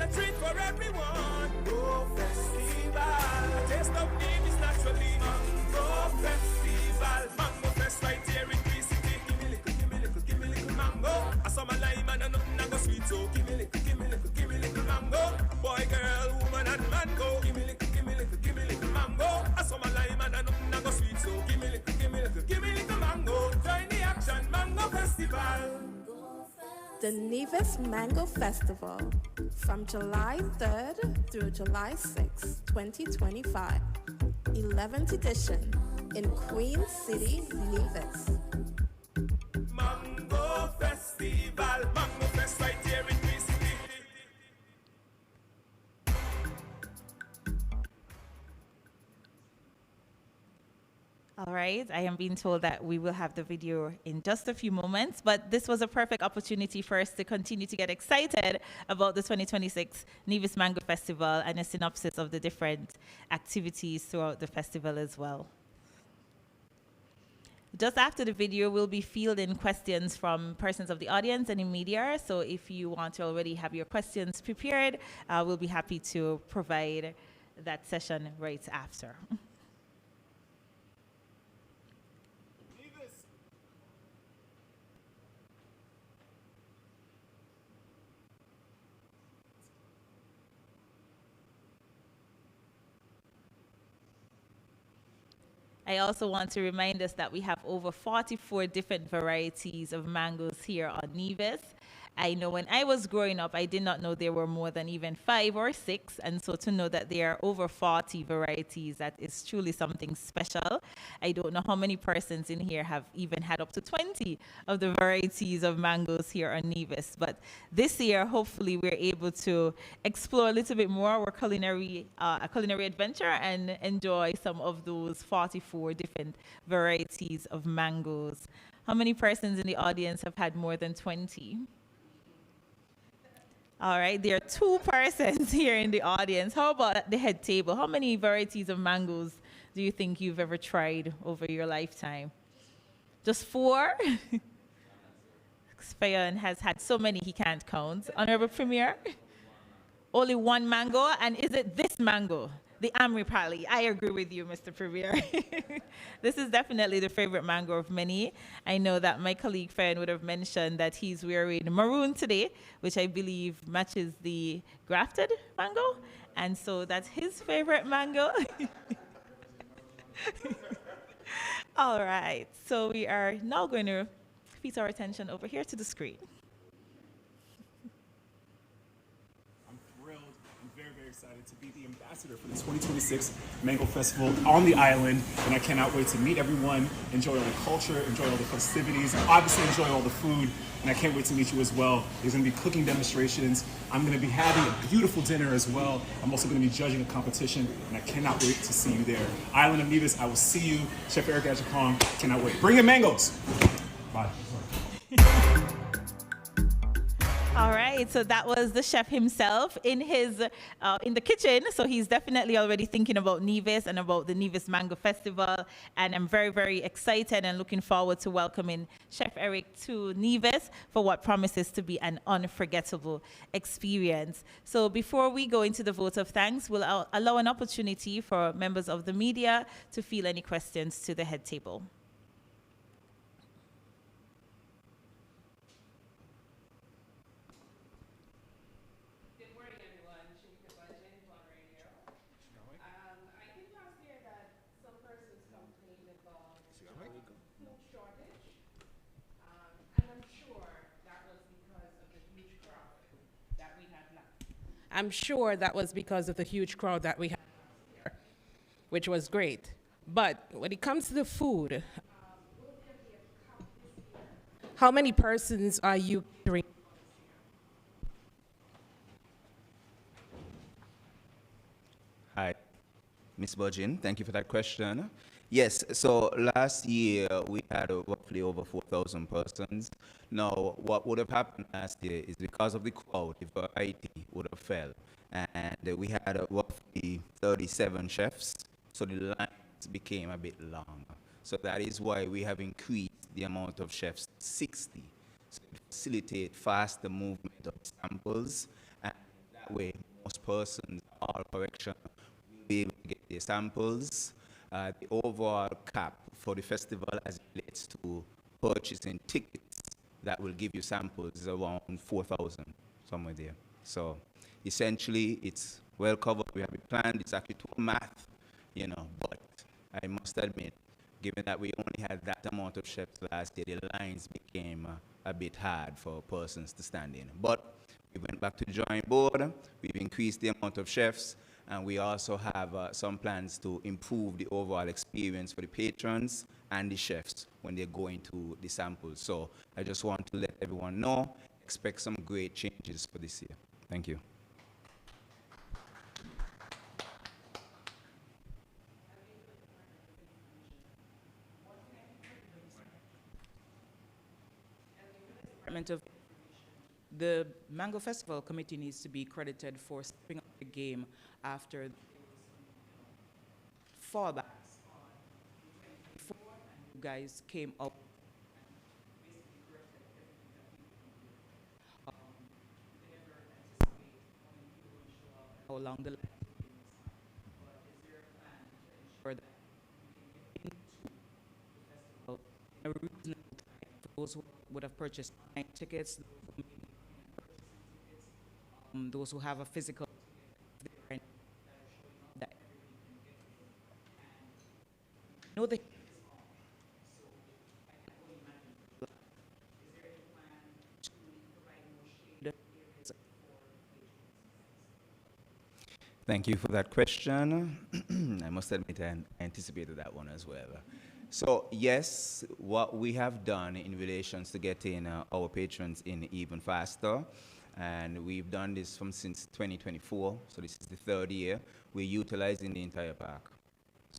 B: a treat for everyone. Mango Festival. A taste of Nevis naturally. Mango Festival. Mango Fest right here in Greece City. Give me little, give me little, give me little mango. I saw my lime and nothing I go sweet, so give me little, give me little, give me little mango. Boy, girl, woman and man go. Give me little, give me little, give me little mango. I saw my lime and nothing I go sweet, so give me little, give me little, give me little mango. Join the action, Mango Festival.
A: The Nevis Mango Festival from July 3rd through July 6th, 2025. 11th edition in Queen City, Nevis.
B: Mango Festival, Mango Fest right here in Greece City.
C: All right, I am being told that we will have the video in just a few moments, but this was a perfect opportunity for us to continue to get excited about the 2026 Nevis Mango Festival and a synopsis of the different activities throughout the festival as well. Just after the video, we'll be fielding questions from persons of the audience and in media, so if you want to already have your questions prepared, we'll be happy to provide that session right after. I also want to remind us that we have over 44 different varieties of mangoes here on Nevis. I know when I was growing up, I did not know there were more than even 5 or 6. And so to know that there are over 40 varieties, that is truly something special. I don't know how many persons in here have even had up to 20 of the varieties of mangoes here on Nevis. But this year, hopefully, we're able to explore a little bit more our culinary adventure and enjoy some of those 44 different varieties of mangoes. How many persons in the audience have had more than 20? All right, there are 2 persons here in the audience. How about at the head table? How many varieties of mangoes do you think you've ever tried over your lifetime? Just 4? Spayan has had so many he can't count. Honorable Premier? Only 1 mango, and is it this mango? The Amripali. I agree with you, Mr. Premier. This is definitely the favorite mango of many. I know that my colleague Fayan would have mentioned that he's wearing maroon today, which I believe matches the grafted mango. And so that's his favorite mango. All right. So we are now going to feed our attention over here to the screen.
H: Excited to be the ambassador for the 2026 Mango Festival on the island, and I cannot wait to meet everyone, enjoy all the culture, enjoy all the festivities, and obviously enjoy all the food, and I can't wait to meet you as well. There's going to be cooking demonstrations. I'm going to be having a beautiful dinner as well. I'm also going to be judging a competition, and I cannot wait to see you there. Island of Nevis, I will see you. Chef Eric Ajapong, cannot wait. Bring in mangoes. Bye.
C: All right, so that was the chef himself in the kitchen. So he's definitely already thinking about Nevis and about the Nevis Mango Festival. And I'm very, very excited and looking forward to welcoming Chef Eric to Nevis for what promises to be an unforgettable experience. So before we go into the vote of thanks, we'll allow an opportunity for members of the media to field any questions to the head table.
I: I'm sure that was because of the huge crowd that we had here, which was great. But when it comes to the food, how many persons are you catering?
D: Hi, Ms. Budgin, thank you for that question. Yes, so last year we had roughly over 4,000 persons. Now, what would have happened last year is because of the crowd, the variety would have fell. And we had roughly 37 chefs, so the lines became a bit long. So that is why we have increased the amount of chefs to 60, so to facilitate faster movement of samples. And that That way, most persons, all correction, will be able to get their samples. The overall cap for the festival as it relates to purchasing tickets that will give you samples is around 4,000, somewhere there. So essentially, it's well covered. We have it planned. It's actually to math, but I must admit, given that we only had that amount of chefs last year, the lines became a bit hard for persons to stand in. But we went back to the drawing board. We've increased the amount of chefs, and we also have some plans to improve the overall experience for the patrons and the chefs when they're going to the samples. So I just want to let everyone know, expect some great changes for this year. Thank you.
J: Of the Mango Festival committee needs to be credited for stepping up the game after fallbacks. Before you guys came up along the line. But is there a plan to ensure that into the festival a reasonable time for those who would have purchased online tickets, those who have a physical ticket, that know the
D: Thank you for that question. I must admit I anticipated that one as well. So yes, what we have done in relations to getting our patrons in even faster, and we've done this since 2024, so this is the third year, we're utilizing the entire park.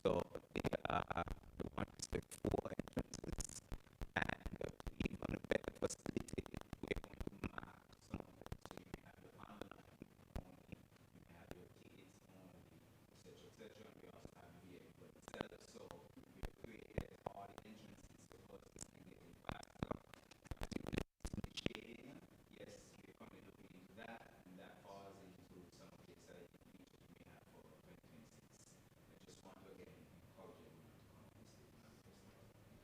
D: So the one with 4 entrances, and even better facility, we're going to mark some of them. So you may have your online only, you may have your tickets only, etc., etc. And we also have vehicle itself. So we've created all the entrances so persons can get in faster. As you listen to the shading, yes, we're currently looking into that, and that falls into some of the exciting features we may have for 2026. I just want to again encourage everyone to come and see the festival.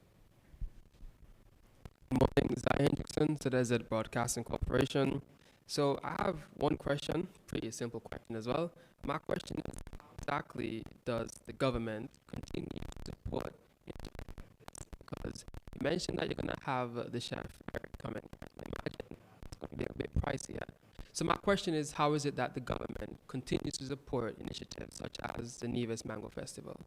K: Good morning, Zai Hendrickson, to Desert Broadcasting Corporation. So I have one question, pretty simple question as well. My question is, how exactly does the government continue to support, because you mentioned that you're going to have the chef coming. I can imagine it's going to be a bit pricier. So my question is, how is it that the government continues to support initiatives such as the Nevis Mango Festival?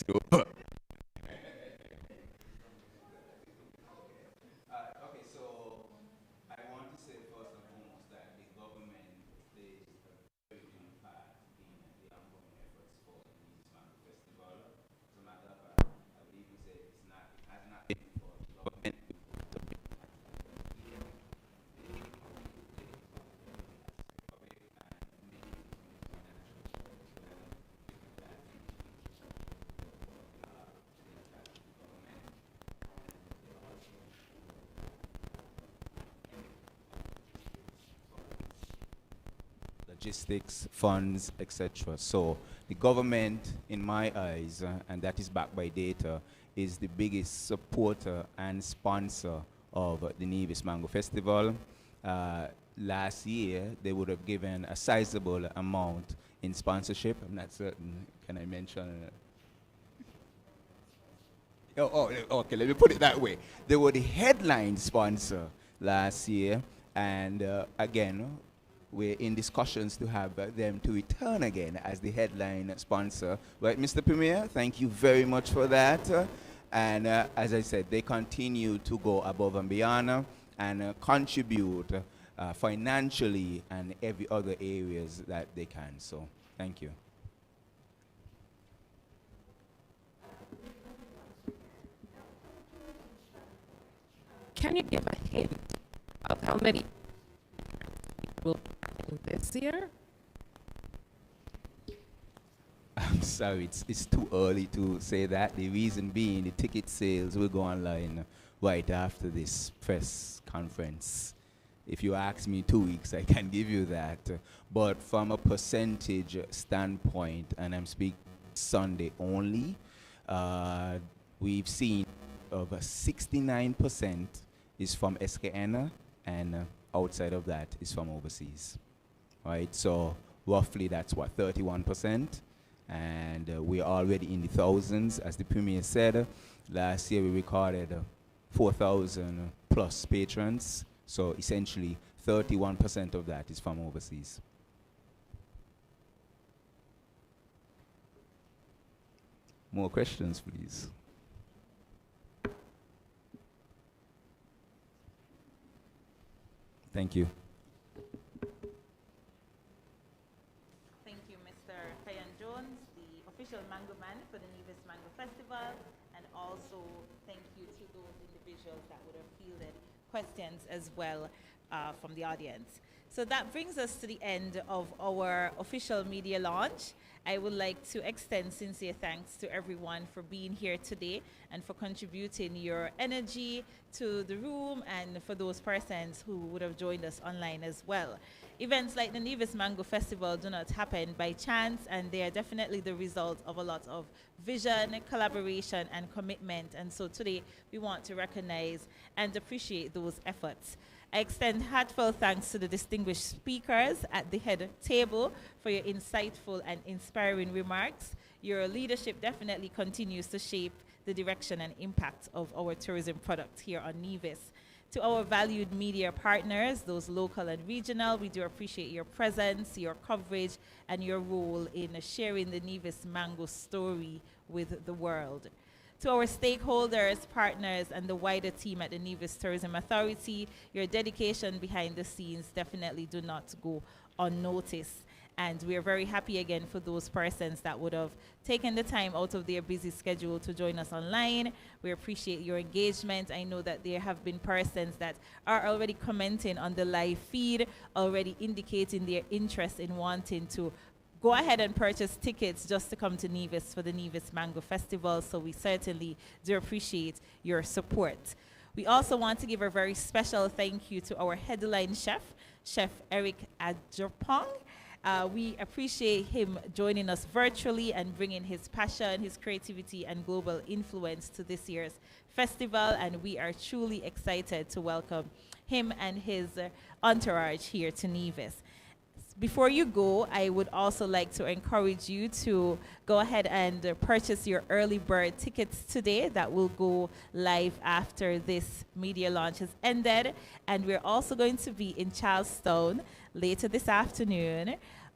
D: Okay, so I want to say first and foremost that the government plays a very big part in the ongoing efforts for the Nevis Mango Festival. As a matter of fact, I believe you said it has not been for the government. Logistics, funds, etc. So the government, in my eyes, and that is backed by data, is the biggest supporter and sponsor of the Nevis Mango Festival. Last year, they would have given a sizable amount in sponsorship. I'm not certain. Can I mention? Okay, let me put it that way. They were the headline sponsor last year, and again, we're in discussions to have them to return again as the headline sponsor. Right, Mr. Premier, thank you very much for that. And as I said, they continue to go above and beyond and contribute financially and every other areas that they can. So, thank you.
I: Can you give a hint of how many will this year?
D: I'm Sorry, it's too early to say that. The reason being, the ticket sales will go online right after this press conference. If you ask me 2 weeks, I can give you that. But from a percentage standpoint, and I'm speaking Sunday only, we've seen over 69% is from SKN, and outside of that is from overseas. Right? So roughly that's what, 31%? And we're already in the thousands. As the Premier said, last year we recorded 4,000 plus patrons. So essentially 31% of that is from overseas. More questions, please. Thank you.
C: Thank you, Mr. Kayan Jones, the official Mango Man for the Nevis Mango Festival, and also thank you to those individuals that would have fielded questions as well from the audience. So that brings us to the end of our official media launch. I would like to extend sincere thanks to everyone for being here today and for contributing your energy to the room, and for those persons who would have joined us online as well. Events like the Nevis Mango Festival do not happen by chance, and they are definitely the result of a lot of vision, collaboration, and commitment. And so today we want to recognize and appreciate those efforts. I extend heartfelt thanks to the distinguished speakers at the head table for your insightful and inspiring remarks. Your leadership definitely continues to shape the direction and impact of our tourism product here on Nevis. To our valued media partners, those local and regional, we do appreciate your presence, your coverage, and your role in sharing the Nevis Mango story with the world. To our stakeholders, partners, and the wider team at the Nevis Tourism Authority, your dedication behind the scenes definitely do not go unnoticed. And we are very happy again for those persons that would have taken the time out of their busy schedule to join us online. We appreciate your engagement. I know that there have been persons that are already commenting on the live feed, already indicating their interest in wanting to go ahead and purchase tickets just to come to Nevis for the Nevis Mango Festival. So we certainly do appreciate your support. We also want to give a very special thank you to our headline chef, Chef Eric Adjopong. We appreciate him joining us virtually and bringing his passion, his creativity, and global influence to this year's festival. And we are truly excited to welcome him and his entourage here to Nevis. Before you go, I would also like to encourage you to go ahead and purchase your early bird tickets today. That will go live after this media launch has ended. And we're also going to be in Charlestown later this afternoon,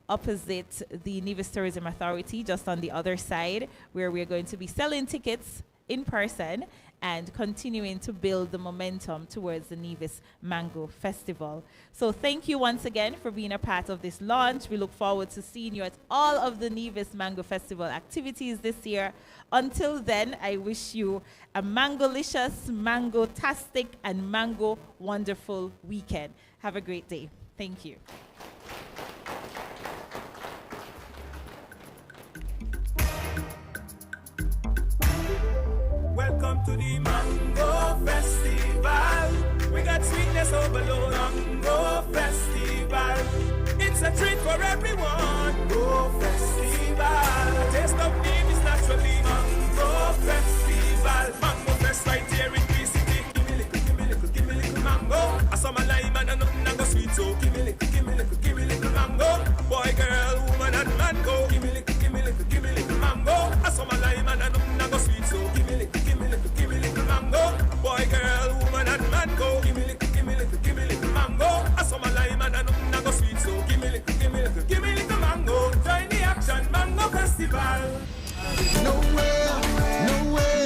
C: opposite the Nevis Tourism Authority, just on the other side, where we're going to be selling tickets in person and continuing to build the momentum towards the Nevis Mango Festival. So thank you once again for being a part of this launch. We look forward to seeing you at all of the Nevis Mango Festival activities this year. Until then, I wish you a mango-licious, mango-tastic, and mango-wonderful weekend. Have a great day. Thank you.
B: Welcome to the Mango Festival. We got sweetness overload. Mango Festival. It's a treat for everyone. Mango Festival. A taste of Nevis naturally. Mango Festival. Mango Fest right here in Greece City. Give me little, give me little, give me little mango. I saw my lime and nothing I go sweet. So give me little, give me little, give me little mango. Boy, girl, woman, and man go. Give me little, give me little, give me little mango. I saw my lime and nothing I go sweet. So give me little, give me little, give me little mango. Boy, girl, woman, and man go. Give me little, give me little, give me little mango. I saw my lime and nothing I go sweet. So give me little, give me little, give me little mango. Join the action, Mango Festival.
L: Nowhere, nowhere.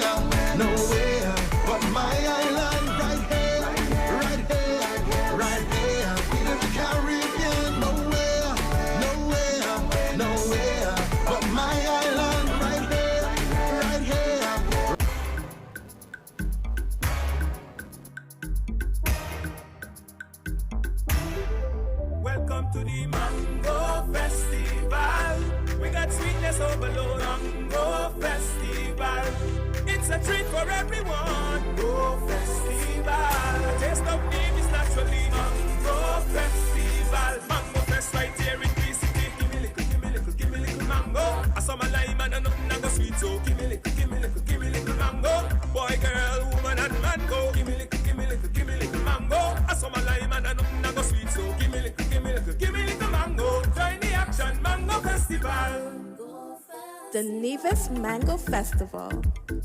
B: a treat for everyone. Mango Festival. Taste of Nevis naturally. Mango Festival. Mango Fest right here in Greece City. Give me little, give me little, give me little mango. I saw my lime and nothing I go sweet, so give me little, give me little, give me little mango. Boy, girl, woman and man go. Give me little, give me little, give me little mango. I saw my lime and nothing I go sweet, so give me little, give me little, give me little mango. Join the action, Mango Festival.
A: The Nevis Mango Festival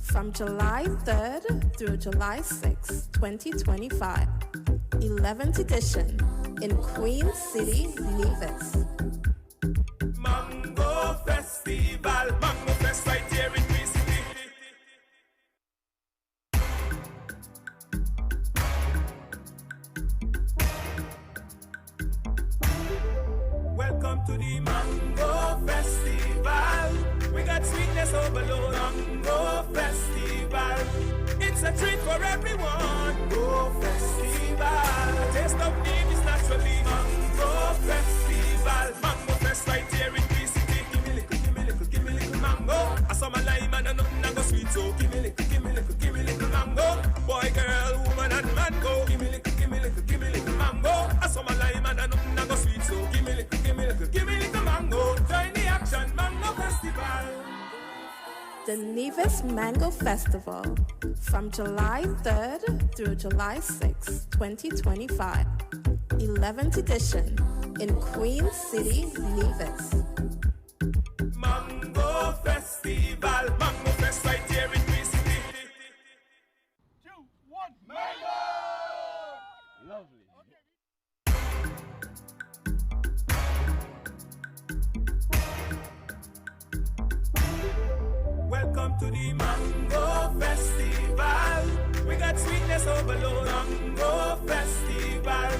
A: from July 3rd through July 6th, 2025. 11th edition in Queen City, Nevis.
B: Mango Festival, Mango Fest right here in Greece City. Welcome to the Mango Festival. We got sweetness overload. Mango Festival. It's a treat for everyone. Mango Festival. Taste of Nevis naturally. Mango Festival. Mango Fest right here in Greece City. Give me little, give me little, give me little mango. I saw my lime and nothing I go sweet, so give me little, give me little, give me little mango. Boy, girl, woman and man go. Give me little, give me little, give me little mango. I saw my lime and nothing I go sweet, so give me little, give me little, give me little mango. Join the action, Mango Festival.
A: The Nevis Mango Festival from July 3rd through July 6th, 2025. 11th edition in Queen City, Nevis.
B: Mango Festival, Mango Fest right here in Greece City. 2, 1, Mango! Lovely. Welcome to the Mango Festival. We got sweetness overload. Mango Festival.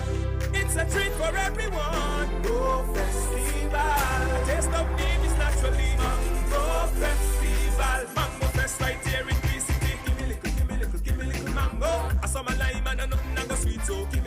B: It's a treat for everyone. Mango Festival. Taste of Nevis naturally. Mango Festival. Mango Fest right here in Greece City. Give me little, give me little, give me little mango. I saw my lime and nothing I go sweet, so give